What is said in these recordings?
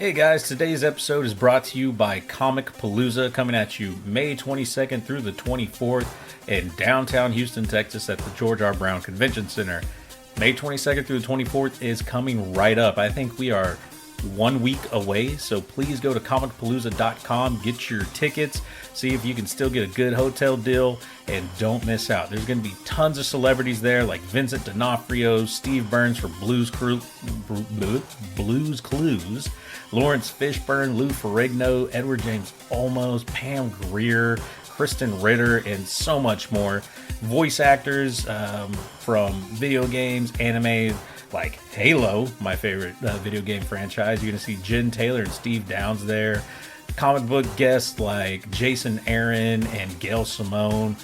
Hey guys, today's episode is brought to you by Comic Palooza, coming at you May 22nd through the 24th in downtown Houston, Texas at the George R. Brown Convention Center. May 22nd through the 24th is coming right up. I think we are 1 week away, so please go to comicpalooza.com, get your tickets, see if you can still get a good hotel deal, and don't miss out. There's going to be tons of celebrities there like Vincent D'Onofrio, Steve Burns for Blues Clues, Lawrence Fishburne, Lou Ferrigno, Edward James Olmos, Pam Grier, Kristen Ritter, and so much more. Voice actors from video games, anime, like Halo, my favorite video game franchise. You're going to see Jen Taylor and Steve Downs there. Comic book guests like Jason Aaron and Gail Simone.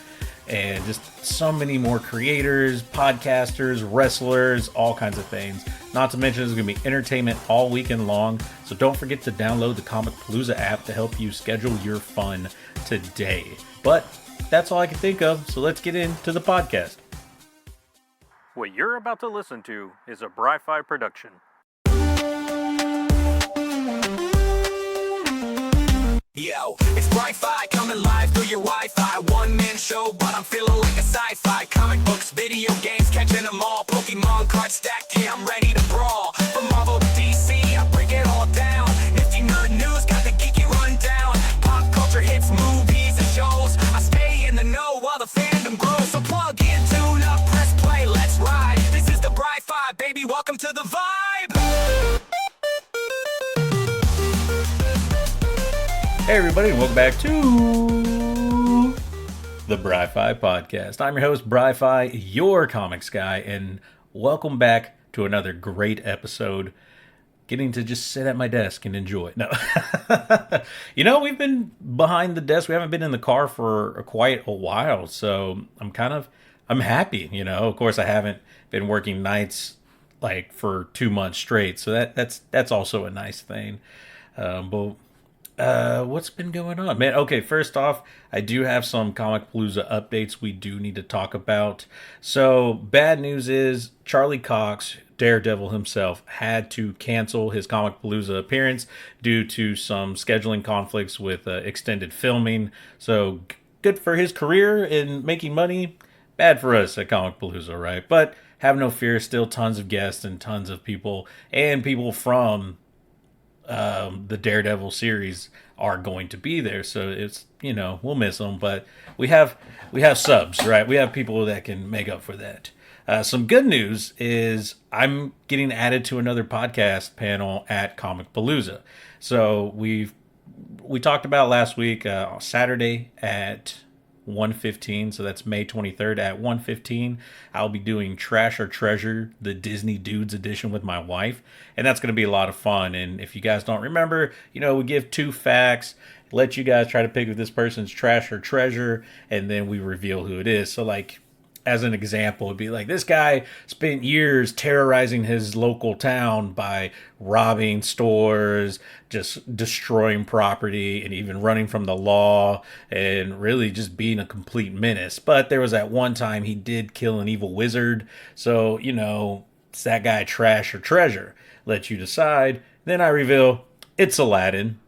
And just so many more creators, podcasters, wrestlers, all kinds of things. Not to mention there's going to be entertainment all weekend long. So don't forget to download the Comic Palooza app to help you schedule your fun today. But that's all I can think of. So let's get into the podcast. What you're about to listen to is a Bry-Fy production. Yo, it's Bry-Fy coming live through your Wi-Fi. One-man show, but I'm feeling like a sci-fi. Comic books, video games, catching them all. Pokemon cards stacked, yeah, I'm ready to brawl. From Marvel to DC, I break it all down. Nifty nerd news, got the geeky rundown. Pop culture hits, movies and shows. I stay in the know while the fandom grows. So plug in, tune up, press play, let's ride. This is the Bry-Fy, baby, welcome to the vibe. Hey everybody, and welcome back to the Bry-Fy podcast. I'm your host, Bry-Fy, your comics guy, and welcome back to another great episode. Getting to just sit at my desk and enjoy it. No, we've been behind the desk. We haven't been in the car for quite a while, so I'm happy. Of course, I haven't been working nights like for 2 months straight, so that's also a nice thing. What's been going on, man? Okay, first off, I do have some Comic Palooza updates we do need to talk about. So, bad news is Charlie Cox, Daredevil himself, had to cancel his Comic Palooza appearance due to some scheduling conflicts with extended filming. So, good for his career in making money, bad for us at Comic Palooza, right? But have no fear, still tons of guests and tons of people, and people from the Daredevil series are going to be there, so it's we'll miss them, but we have subs, right? We have people that can make up for that. Some good news is I'm getting added to another podcast panel at Comic Palooza. So we talked about last week Saturday at 1:15, so that's May 23rd at 1:15. I'll be doing Trash or Treasure, the Disney Dudes edition with my wife, and that's going to be a lot of fun. And if you guys don't remember, we give 2 facts, let you guys try to pick if this person's trash or treasure, and then we reveal who it is. So like, as an example, it'd be like, this guy spent years terrorizing his local town by robbing stores, just destroying property, and even running from the law, and really just being a complete menace. But there was that one time he did kill an evil wizard. So, it's that guy trash or treasure. Let you decide. Then I reveal it's Aladdin.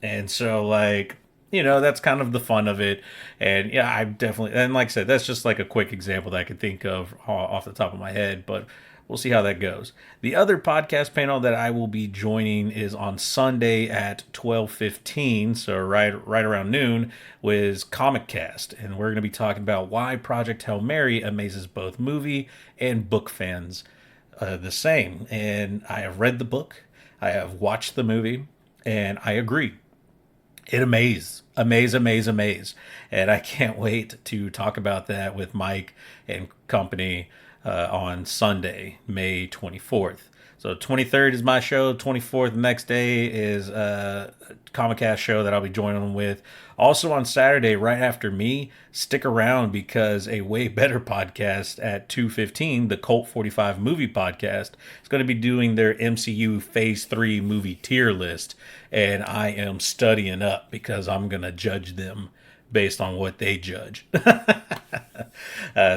And so, like, that's kind of the fun of it. And yeah, I definitely, and like I said, that's just like a quick example that I could think of off the top of my head, but we'll see how that goes. The other podcast panel that I will be joining is on Sunday at 12:15, so right around noon, with Comic Cast, and we're going to be talking about why Project Hail Mary amazes both movie and book fans the same. And I have read the book, I have watched the movie, and I agree. It amaze. And I can't wait to talk about that with Mike and company on Sunday, May 24th. So 23rd is my show. 24th, the next day, is a Comic Cast show that I'll be joining them with. Also on Saturday, right after me, stick around because a way better podcast at 2:15, the Cult 45 movie podcast, is going to be doing their MCU Phase 3 movie tier list. And I am studying up because I'm going to judge them based on what they judge.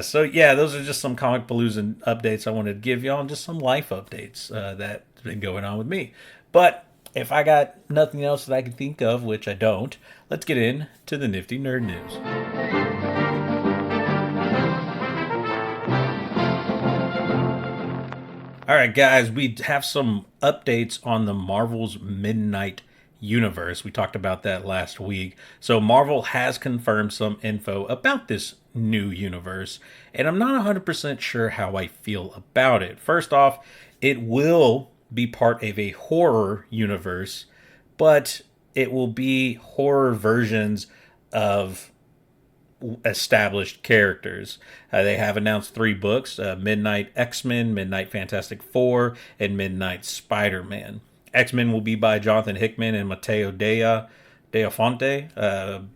So yeah, those are just some Comic Palooza updates I wanted to give y'all, and just some life updates that's been going on with me. But if I got nothing else that I can think of, which I don't, let's get into the nifty nerd news. All right, guys, we have some updates on the Marvel's Midnight Universe. We talked about that last week. So, Marvel has confirmed some info about this new universe, and I'm not 100% sure how I feel about it. First off, it will be part of a horror universe, but it will be horror versions of established characters. They have announced 3 books: Midnight X-Men, Midnight Fantastic Four, and Midnight Spider-Man. X-Men will be by Jonathan Hickman and Mateo Deafonte.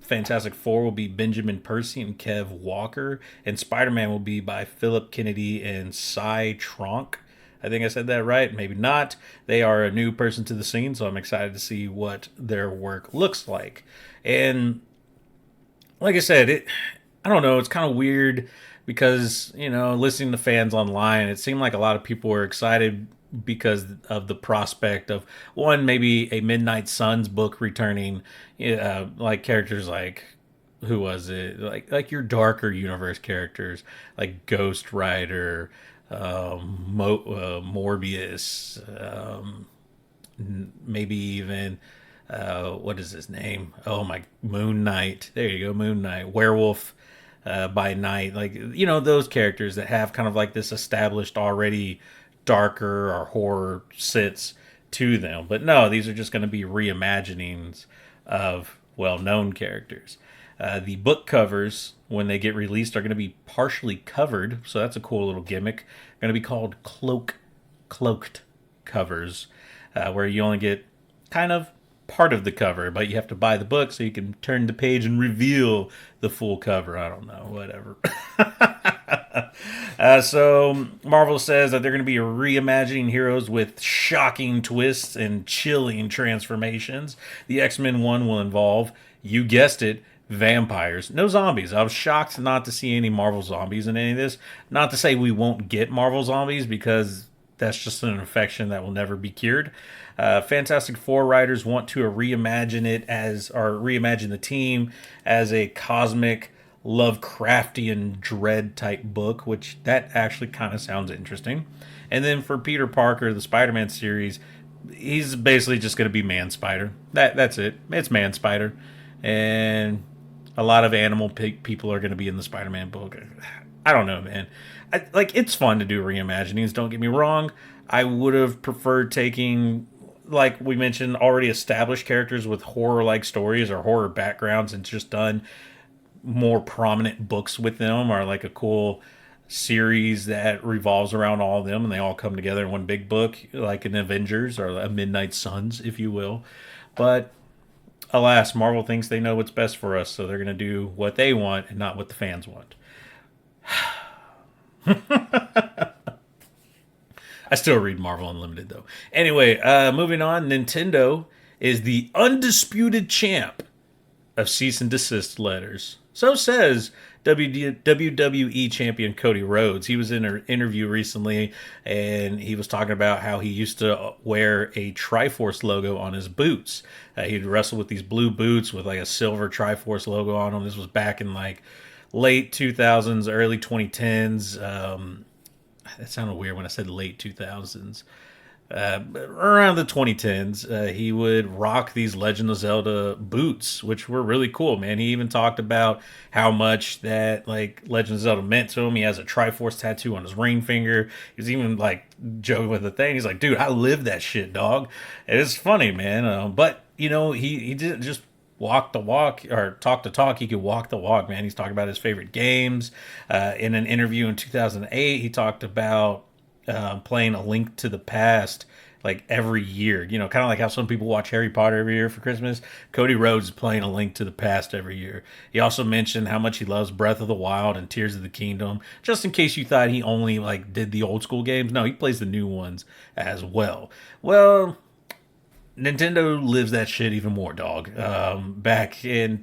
Fantastic Four will be Benjamin Percy and Kev Walker. And Spider-Man will be by Philip Kennedy and Cy Tronk. I think I said that right, maybe not. They are a new person to the scene, so I'm excited to see what their work looks like. And like I said, I don't know, it's kind of weird because, listening to fans online, it seemed like a lot of people were excited because of the prospect of one, maybe a Midnight Suns book returning, like characters like, who was it? Like your darker universe characters like Ghost Rider, Morbius, maybe even what is his name? Oh my, Moon Knight. There you go, Moon Knight. Werewolf by Night. Like, those characters that have kind of like this established already darker or horror sits to them. But no, these are just going to be reimaginings of well-known characters. The book covers, when they get released, are going to be partially covered, so that's a cool little gimmick. Going to be called cloaked covers, where you only get kind of part of the cover, but you have to buy the book so you can turn the page and reveal the full cover. I don't know, whatever. So Marvel says that they're going to be reimagining heroes with shocking twists and chilling transformations. The X-Men one will involve, you guessed it, vampires. No zombies. I was shocked not to see any Marvel zombies in any of this. Not to say we won't get Marvel zombies, because that's just an infection that will never be cured. Fantastic Four writers want to reimagine the team as a cosmic Lovecraftian dread type book, which that actually kind of sounds interesting. And then for Peter Parker, the Spider-Man series, he's basically just going to be Man Spider. That's it. It's Man Spider, and a lot of animal people are going to be in the Spider-Man book. I don't know, man. It's fun to do reimaginings. Don't get me wrong. I would have preferred taking, like we mentioned, already established characters with horror-like stories or horror backgrounds and just done more prominent books with them, or like a cool series that revolves around all of them and they all come together in one big book, like an Avengers or a Midnight Suns, if you will. But alas, Marvel thinks they know what's best for us, so they're going to do what they want and not what the fans want. I still read Marvel Unlimited, though. Anyway, moving on, Nintendo is the undisputed champ of cease and desist letters. So says WWE champion Cody Rhodes. He was in an interview recently, and he was talking about how he used to wear a Triforce logo on his boots. He'd wrestle with these blue boots with like a silver Triforce logo on them. This was back in like late 2000s, early 2010s. That sounded weird when I said late 2000s. Around the 2010s, he would rock these Legend of Zelda boots, which were really cool, man. He even talked about how much that like Legend of Zelda meant to him. He has a Triforce tattoo on his ring finger. He was even like joking with the thing. He's like, dude, I live that shit, dog. It's funny, man. But he didn't just walk the walk or talk the talk. He could walk the walk, man. He's talking about his favorite games. In an interview in 2008, he talked about playing A Link to the Past like every year. Kind of like how some people watch Harry Potter every year for Christmas. Cody Rhodes is playing A Link to the Past every year. He also mentioned how much he loves Breath of the Wild and Tears of the Kingdom. Just in case you thought he only like did the old school games, no, he plays the new ones as well. Well, Nintendo lives that shit even more, dog. Back in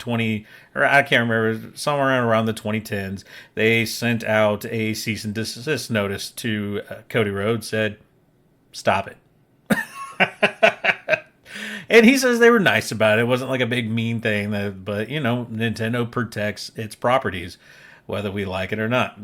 I can't remember, somewhere around the 2010s, they sent out a cease and desist notice to Cody Rhodes, said, stop it. And he says they were nice about it. It wasn't like a big mean thing, but Nintendo protects its properties, whether we like it or not.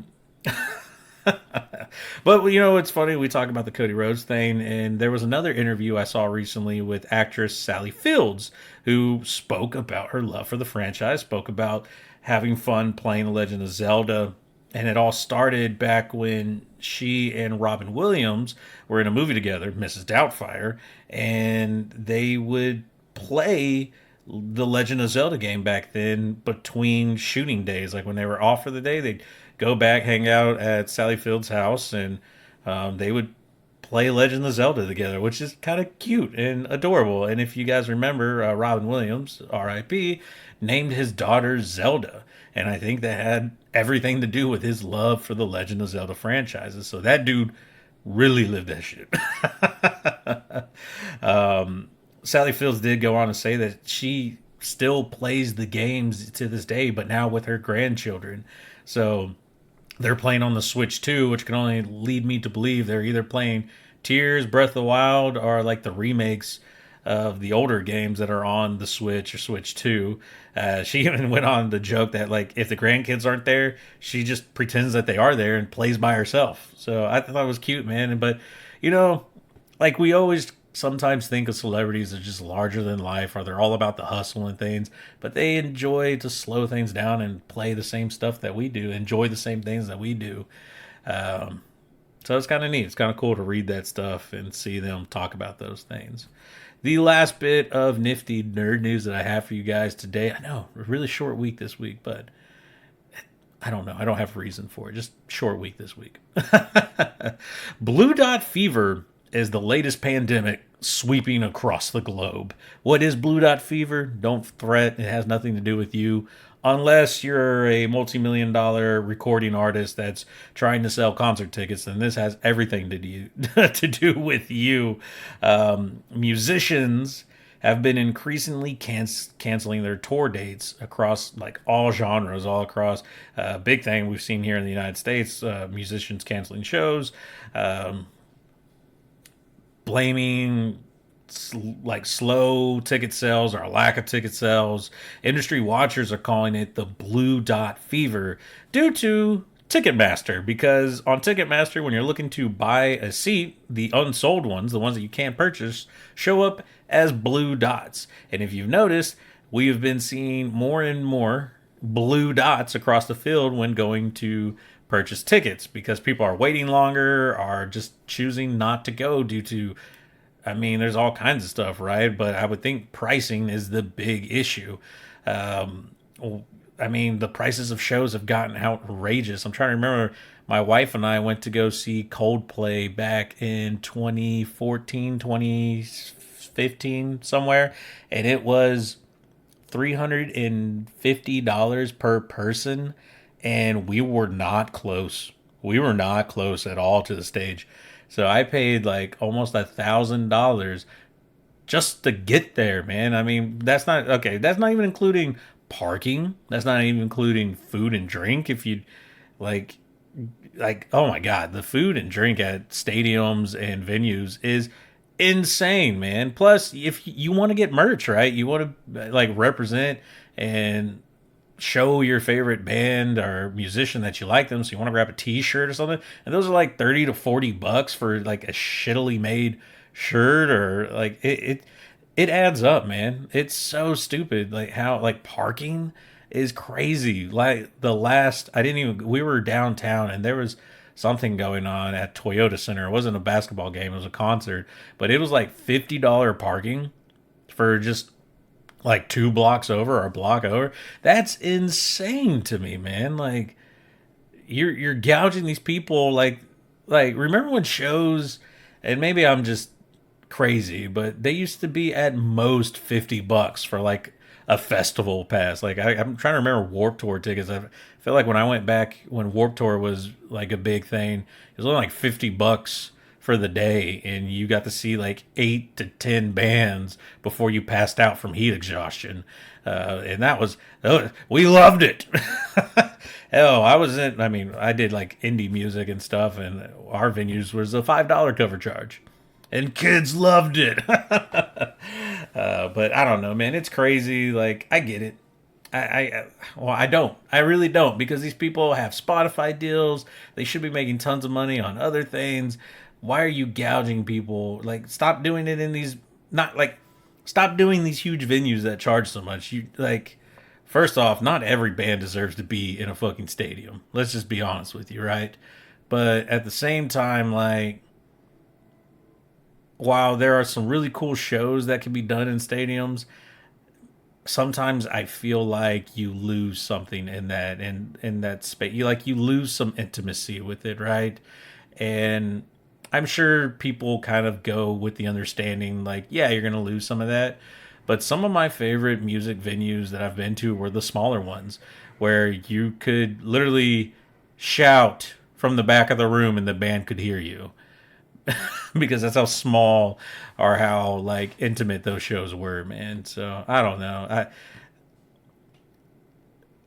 But it's funny. We talk about the Cody Rhodes thing, and there was another interview I saw recently with actress Sally Fields, who spoke about her love for the franchise, spoke about having fun playing The Legend of Zelda, and it all started back when she and Robin Williams were in a movie together, Mrs. Doubtfire, and they would play the Legend of Zelda game back then between shooting days. Like when they were off for the day, they'd go back, hang out at Sally Field's house, and they would play Legend of Zelda together, which is kind of cute and adorable. And if you guys remember, Robin Williams, R.I.P., named his daughter Zelda. And I think that had everything to do with his love for the Legend of Zelda franchises. So that dude really lived that shit. Sally Fields did go on to say that she still plays the games to this day, but now with her grandchildren. So they're playing on the Switch too, which can only lead me to believe they're either playing Tears, Breath of the Wild, or like the remakes of the older games that are on the Switch or Switch 2. She even went on to joke that like if the grandkids aren't there, she just pretends that they are there and plays by herself. So I thought it was cute, man. But like we always sometimes think of celebrities as just larger than life, or they're all about the hustle and things, but they enjoy to slow things down and play the same stuff that we do, enjoy the same things that we do. So it's kind of neat. It's kind of cool to read that stuff and see them talk about those things. The last bit of nifty nerd news that I have for you guys today. I know, a really short week this week, but I don't know. I don't have a reason for it. Just short week this week. Blue dot fever is the latest pandemic sweeping across the globe. What is blue dot fever? Don't fret. It has nothing to do with you. Unless you're a multi-million-dollar recording artist that's trying to sell concert tickets, then this has everything to do with you. Musicians have been increasingly canceling their tour dates across like all genres, all across. Big thing we've seen here in the United States, musicians canceling shows, blaming like slow ticket sales or lack of ticket sales. Industry watchers are calling it the blue dot fever due to Ticketmaster, because on Ticketmaster, when you're looking to buy a seat, the unsold ones, the ones that you can't purchase, show up as blue dots. And if you've noticed, we have been seeing more and more blue dots across the field when going to purchase tickets, because people are waiting longer, are just choosing not to go due to, I mean, there's all kinds of stuff, right? But I would think pricing is the big issue. I mean, the prices of shows have gotten outrageous. I'm trying to remember, my wife and I went to go see Coldplay back in 2014, 2015, somewhere, and it was $350 per person, and we were not close. We were not close at all to the stage. So I paid like almost $1,000 just to get there, man. I mean, that's not okay. That's not even including parking. That's not even including food and drink. If you like, oh my God, the food and drink at stadiums and venues is insane, man. Plus, if you want to get merch, right? You want to like represent and show your favorite band or musician that you like them, so you want to grab a t-shirt or something, and those are like $30 to $40 for like a shittily made shirt, or like it adds up, man. It's so stupid, like how like parking is crazy. Like we were downtown and there was something going on at Toyota Center. It wasn't a basketball game, it was a concert, but it was like $50 parking for just like 2 blocks over or a block over. That's insane to me, man. Like you're gouging these people. Like remember when shows, and maybe I'm just crazy, but they used to be at most $50 for like a festival pass. Like I'm trying to remember Warped Tour tickets. I feel like when I went back when Warped Tour was like a big thing, it was only like $50 for the day, and you got to see like 8 to 10 bands before you passed out from heat exhaustion. And that was, we loved it. Hell, I did like indie music and stuff, and our venues was a $5 cover charge, and kids loved it. But I don't know, man. It's crazy. Like, I get it. Well, I don't. I really don't, because these people have Spotify deals. They should be making tons of money on other things. Why are you gouging people? Like, stop doing it in these, not like, stop doing these huge venues that charge so much. You like, first off, not every band deserves to be in a fucking stadium. Let's just be honest with you, right? But at the same time, like, while there are some really cool shows that can be done in stadiums, sometimes I feel like you lose something in that space. You lose some intimacy with it, right? And I'm sure people kind of go with the understanding, like, yeah, you're gonna lose some of that. But some of my favorite music venues that I've been to were the smaller ones, where you could literally shout from the back of the room and the band could hear you. Because that's how small or how like intimate those shows were, man. So I don't know.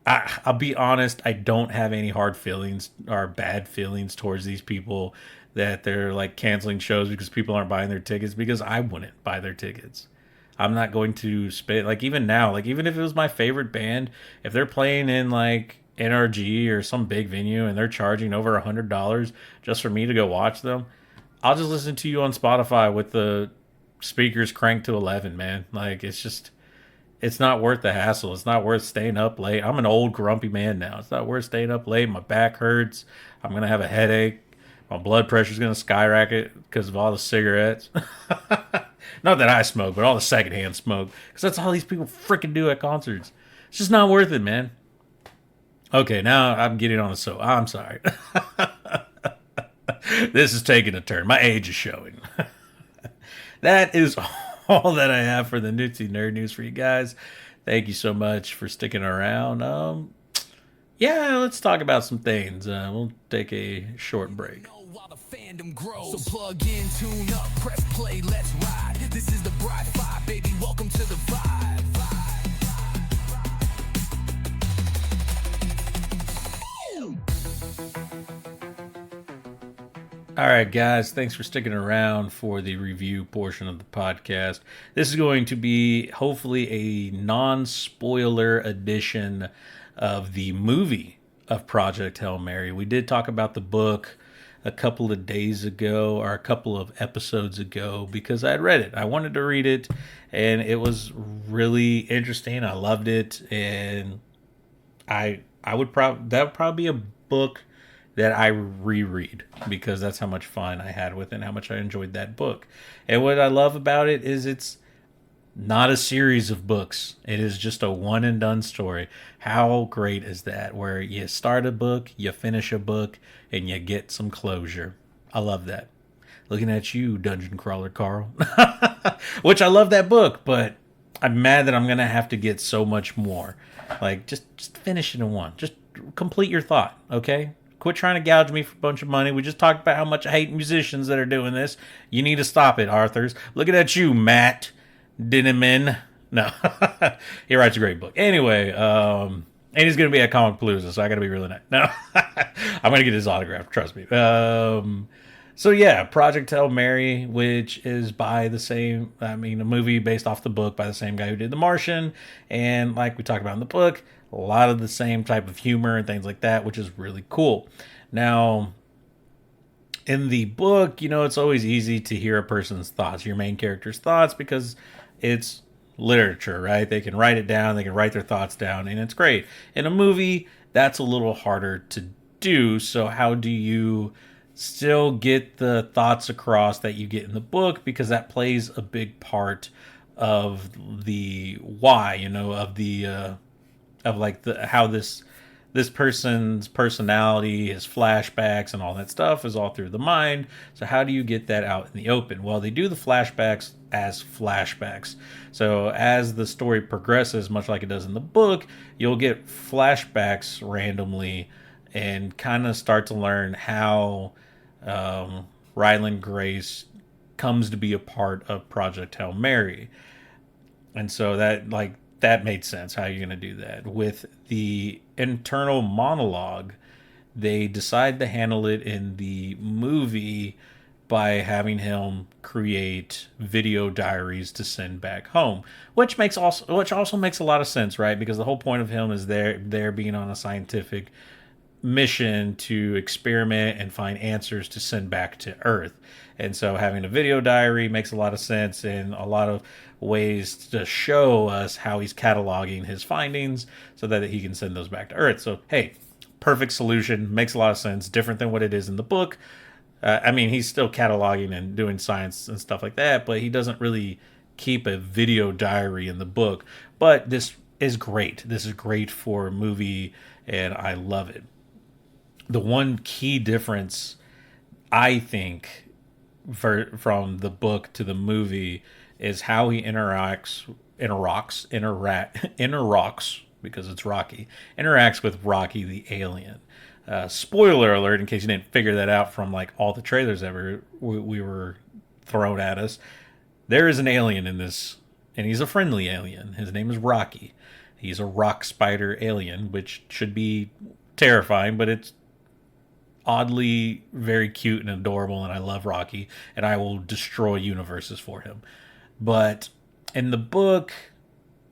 I'll be honest. I don't have any hard feelings or bad feelings towards these people that they're like canceling shows because people aren't buying their tickets, because I wouldn't buy their tickets. I'm not going to spend, like, even now, like, even if it was my favorite band, if they're playing in like NRG or some big venue and they're charging over $100 just for me to go watch them, I'll just listen to you on Spotify with the speakers cranked to 11, man. Like, it's just, it's not worth the hassle. It's not worth staying up late. I'm an old grumpy man now. It's not worth staying up late. My back hurts. I'm going to have a headache. My blood pressure's going to skyrocket because of all the cigarettes. Not that I smoke, but all the secondhand smoke. Because that's all these people freaking do at concerts. It's just not worth it, man. Okay, now I'm getting on the soap. I'm sorry. This is taking a turn. My age is showing. That is all that I have for the Newtsy Nerd News for you guys. Thank you so much for sticking around. Yeah, let's talk about some things. We'll take a short break. While the fandom grows, so plug in, tune up, press play, let's ride. This is the Bry-Fy, baby. Welcome to the vibe. All right, guys, thanks for sticking around for the review portion of the podcast. This is going to be hopefully a non-spoiler edition of the movie of Project Hail Mary. We did talk about the book a couple of days ago, or a couple of episodes ago, because I had read it. I wanted to read it, and it was really interesting. I loved it, and that would probably be a book that I reread, because that's how much fun I had with it and how much I enjoyed that book. And what I love about it is it's not a series of books. It is just a one and done story. How great is that? Where you start a book, you finish a book, and you get some closure. I love that. Looking at you, Dungeon Crawler Carl. Which I love that book, but I'm mad that I'm going to have to get so much more. Like, just finish it in one. Just complete your thought, okay? Quit trying to gouge me for a bunch of money. We just talked about how much I hate musicians that are doing this. You need to stop it, Arthurs. Looking at you, Matt Dinneman. No. He writes a great book. Anyway, and he's going to be at Comic Palooza, so I got to be really nice. No. I'm going to get his autograph, trust me. So yeah, Project Hail Mary, which is by the same, a movie based off the book by the same guy who did The Martian. And like we talked about in the book, a lot of the same type of humor and things like that, which is really cool. Now, in the book, it's always easy to hear a person's thoughts, your main character's thoughts, because it's literature, right? They can write it down, they can write their thoughts down, and it's great. In a movie, that's a little harder to do. So how do you still get the thoughts across that you get in the book? Because that plays a big part of the why, of the how this person's personality, his flashbacks and all that stuff is all through the mind. So how do you get that out in the open? Well, they do the flashbacks as flashbacks. So as the story progresses, much like it does in the book, you'll get flashbacks randomly and kind of start to learn how Ryland Grace comes to be a part of Project Hail Mary. And so that made sense. How you're going to do that. With the internal monologue, they decide to handle it in the movie by having him create video diaries to send back home, which also makes a lot of sense, right? Because the whole point of him is there being on a scientific mission to experiment and find answers to send back to Earth. And so having a video diary makes a lot of sense in a lot of ways to show us how he's cataloging his findings so that he can send those back to Earth. So, hey, perfect solution. Makes a lot of sense. Different than what it is in the book. I mean, he's still cataloging and doing science and stuff like that, but he doesn't really keep a video diary in the book. But this is great. This is great for a movie, and I love it. The one key difference, I think, from the book to the movie is how he interacts because it's Rocky, interacts with Rocky the alien. Spoiler alert, in case you didn't figure that out from like all the trailers ever we were thrown at us. There is an alien in this, and he's a friendly alien. His name is Rocky. He's a rock spider alien, which should be terrifying, but it's oddly very cute and adorable, and I love Rocky, and I will destroy universes for him. But in the book,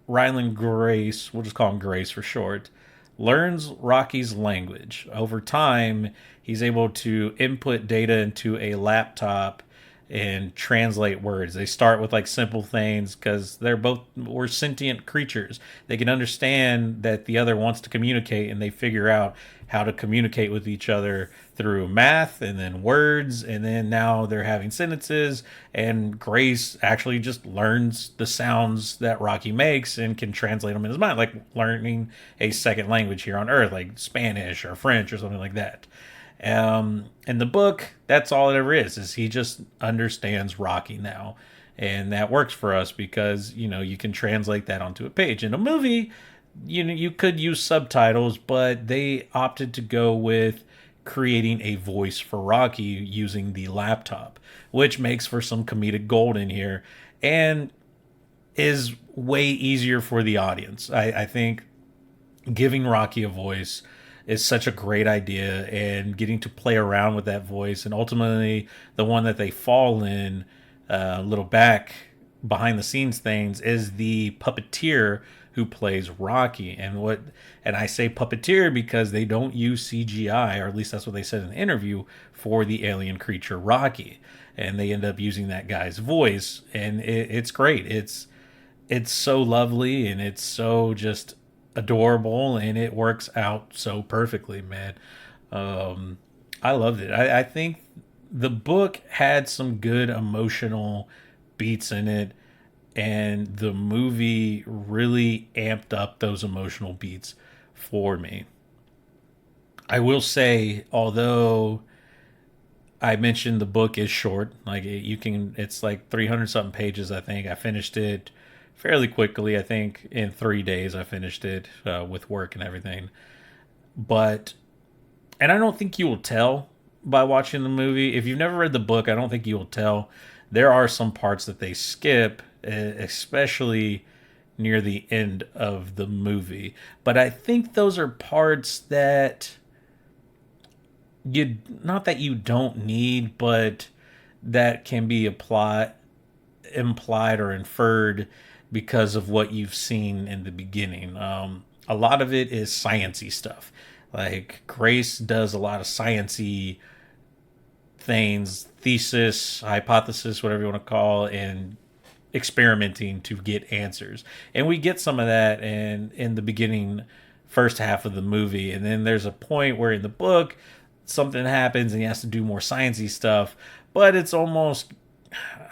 Ryland Grace, we'll just call him Grace for short, learns Rocky's language. Over time, he's able to input data into a laptop and translate words. They start with like simple things because we're sentient creatures. They can understand that the other wants to communicate, and they figure out how to communicate with each other through math and then words, and then now they're having sentences, and Grace actually just learns the sounds that Rocky makes and can translate them in his mind, like learning a second language here on Earth, like Spanish or French or something like that. In the book, that's all it ever is he just understands Rocky now, and that works for us because you can translate that onto a page. In a movie, you could use subtitles, but they opted to go with creating a voice for Rocky using the laptop, which makes for some comedic gold in here and is way easier for the audience. I think giving Rocky a voice is such a great idea, and getting to play around with that voice, and ultimately the one that they fall in little back behind the scenes things is the puppeteer who plays Rocky. And I say puppeteer because they don't use CGI, or at least that's what they said in the interview, for the alien creature Rocky, and they end up using that guy's voice, and it's great. It's so lovely, and it's so just adorable, and it works out so perfectly, man. I loved it. I think the book had some good emotional beats in it, and the movie really amped up those emotional beats for me. I will say, although I mentioned the book is short, it's like 300 something pages, I think. I finished it fairly quickly. I think in 3 days I finished it with work and everything. And I don't think you will tell by watching the movie. If you've never read the book, I don't think you will tell. There are some parts that they skip, especially near the end of the movie. But I think those are parts that not that you don't need, but that can be implied or inferred because of what you've seen in the beginning. A lot of it is sciencey stuff. Like Grace does a lot of sciencey things, thesis, hypothesis, whatever you want to call, and experimenting to get answers. And we get some of that in the beginning, first half of the movie. And then there's a point where in the book something happens and he has to do more sciencey stuff, but it's almost,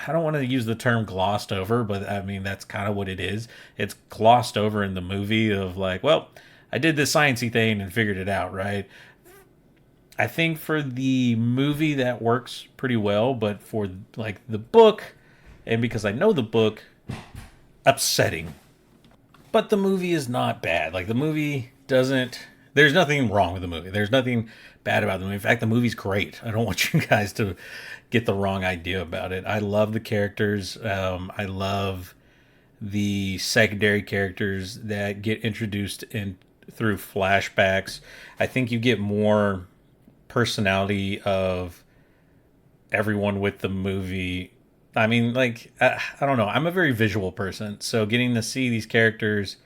I don't want to use the term glossed over, but I mean, that's kind of what it is. It's glossed over in the movie of like, well, I did this sciencey thing and figured it out, right? I think for the movie that works pretty well, but for like the book, and because I know the book, upsetting. But the movie is not bad. Like the movie there's nothing wrong with the movie. There's nothing bad about the movie. In fact, the movie's great. I don't want you guys to get the wrong idea about it. I love the characters. I love the secondary characters that get introduced in through flashbacks. I think you get more personality of everyone with the movie. I mean, like, I don't know. I'm a very visual person, so getting to see these characters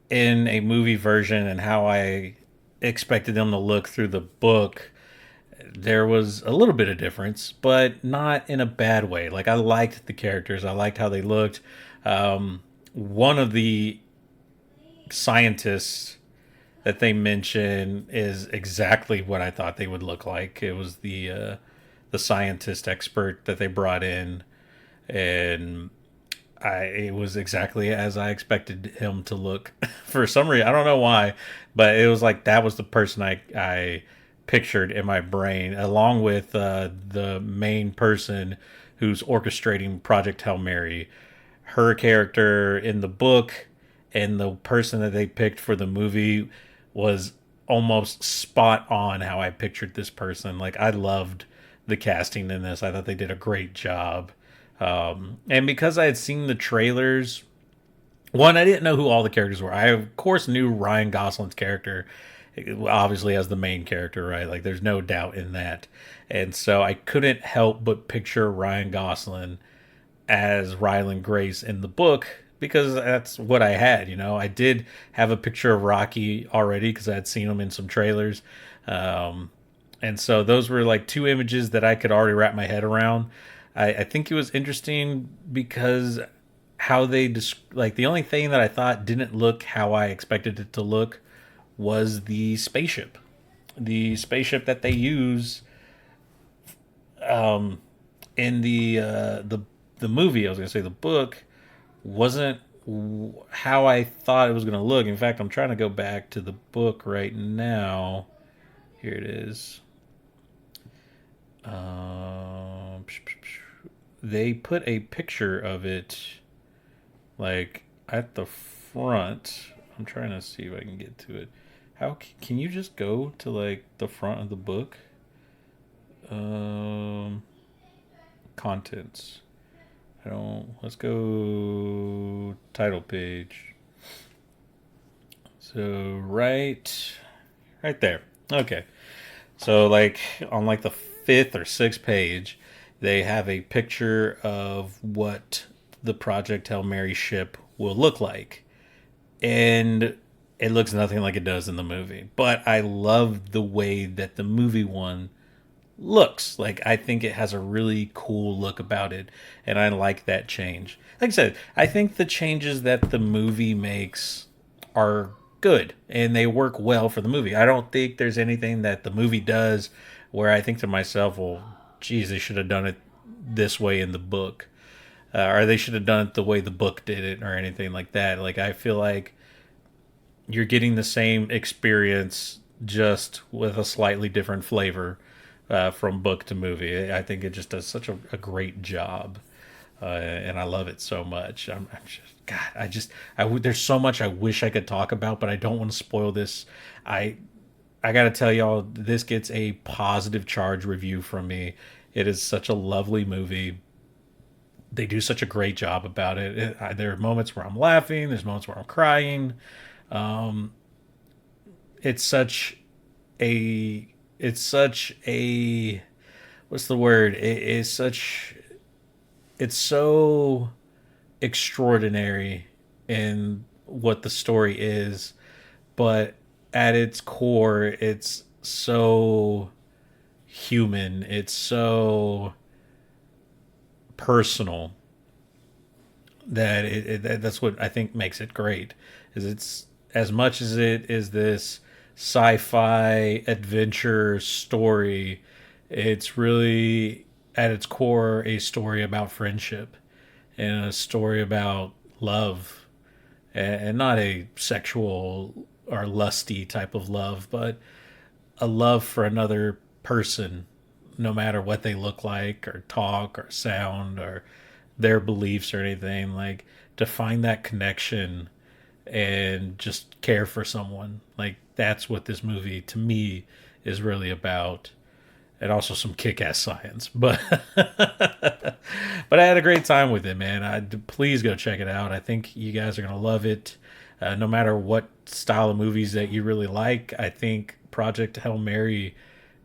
in a movie version and how I expected them to look through the book, there was a little bit of difference, but not in a bad way. Like, I liked the characters, I liked how they looked. One of the scientists that they mention is exactly what I thought they would look like. It was the scientist expert that they brought in, and it was exactly as I expected him to look. For some reason, I don't know why, but it was like that was the person I pictured in my brain, along with the main person who's orchestrating Project Hail Mary. Her character in the book and the person that they picked for the movie was almost spot on how I pictured this person. Like, I loved the casting in this. I thought they did a great job. And because I had seen the trailers, one, I didn't know who all the characters were. I, of course, knew Ryan Gosling's character, obviously, as the main character, right? Like, there's no doubt in that. And so I couldn't help but picture Ryan Gosling as Ryland Grace in the book, because that's what I had. I did have a picture of Rocky already because I had seen him in some trailers. And so those were like two images that I could already wrap my head around. I think it was interesting because how they like, the only thing that I thought didn't look how I expected it to look was the spaceship. The spaceship that they use in the movie. I was gonna say the book wasn't how I thought it was gonna look. In fact, I'm trying to go back to the book right now. Here it is. They put a picture of it like at the front. I'm trying to see if I can get to it. How can you just go to like the front of the book? Contents. Let's go title page. So right there. Okay. So like on like the 5th or 6th page, they have a picture of what the Project Hail Mary ship will look like. And it looks nothing like it does in the movie. But I love the way that the movie one looks. Like, I think it has a really cool look about it, and I like that change. Like I said, I think the changes that the movie makes are good, and they work well for the movie. I don't think there's anything that the movie does where I think to myself, well, geez, they should have done it this way in the book. Or they should have done it the way the book did it, or anything like that. Like, I feel like you're getting the same experience, just with a slightly different flavor from book to movie. I think it just does such a great job, and I love it so much. I'm just, God, there's so much I wish I could talk about, but I don't want to spoil this. I got to tell y'all, this gets a positive charge review from me. It is such a lovely movie. They do such a great job about it. There are moments where I'm laughing. There's moments where I'm crying. It's such a what's the word? It's so extraordinary in what the story is, but at its core, it's so human. It's so personal that that's what I think makes it great. Is it's, as much as it is this sci-fi adventure story, it's really at its core a story about friendship and a story about love, and not a sexual or lusty type of love, but a love for another person, no matter what they look like or talk or sound or their beliefs or anything. Like, to find that connection and just care for someone, like, that's what this movie to me is really about. And also some kick-ass science, but but I had a great time with it, man. Please go check it out. I think you guys are gonna love it. No matter what style of movies that you really like, I think Project Hail Mary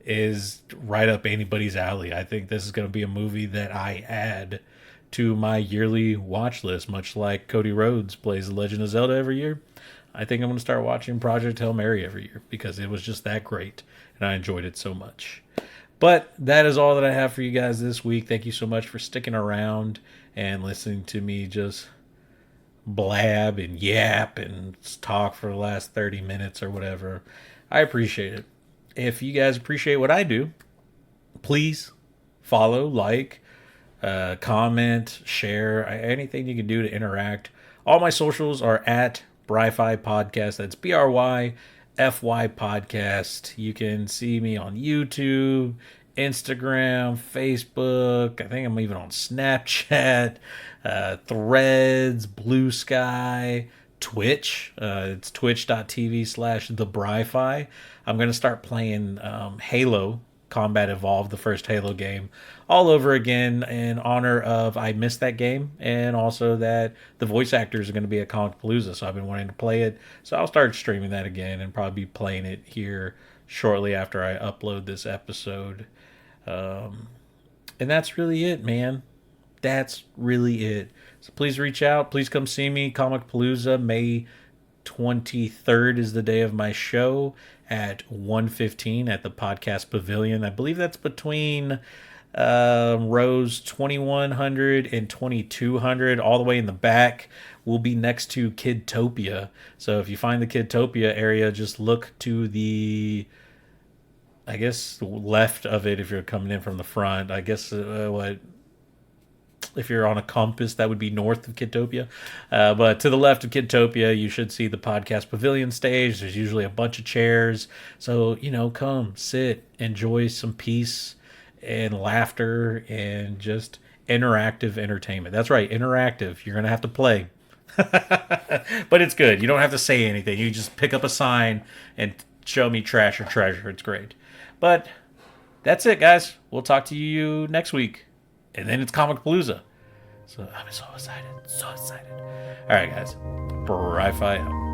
is right up anybody's alley. I think this is going to be a movie that I add to my yearly watch list, much like Cody Rhodes plays The Legend of Zelda every year. I think I'm going to start watching Project Hail Mary every year because it was just that great and I enjoyed it so much. But that is all that I have for you guys this week. Thank you so much for sticking around and listening to me just blab and yap and talk for the last 30 minutes or whatever. I appreciate it. If you guys appreciate what I do, please follow, like, comment, share, anything you can do to interact. All my socials are at Bry-Fy Podcast. That's BRYFY Podcast. You can see me on YouTube, Instagram, Facebook. I think I'm even on Snapchat, Threads, Blue Sky, Twitch. It's twitch.tv/the Bry-Fy. I'm going to start playing Halo Combat Evolved, the first Halo game, all over again in honor of I missed that game, and also that the voice actors are going to be at Comic Palooza, so I've been wanting to play it. So I'll start streaming that again and probably be playing it here shortly after I upload this episode. And that's really it, man. That's really it. So please reach out. Please come see me. Comic Palooza, May 23rd is the day of my show at 1:15 at the Podcast Pavilion. I believe that's between rows 2100 and 2200. All the way in the back will be next to Kidtopia. So if you find the Kidtopia area, just look to the, I guess, left of it if you're coming in from the front. I guess if you're on a compass, that would be north of Kidtopia. But to the left of Kidtopia, you should see the Podcast Pavilion stage. There's usually a bunch of chairs. So, come, sit, enjoy some peace and laughter and just interactive entertainment. That's right, interactive. You're going to have to play. But it's good. You don't have to say anything. You just pick up a sign and show me trash or treasure. It's great. But that's it, guys. We'll talk to you next week. And then it's Comic Palooza. So I'm so excited. So excited. All right, guys. Bry-Fy out.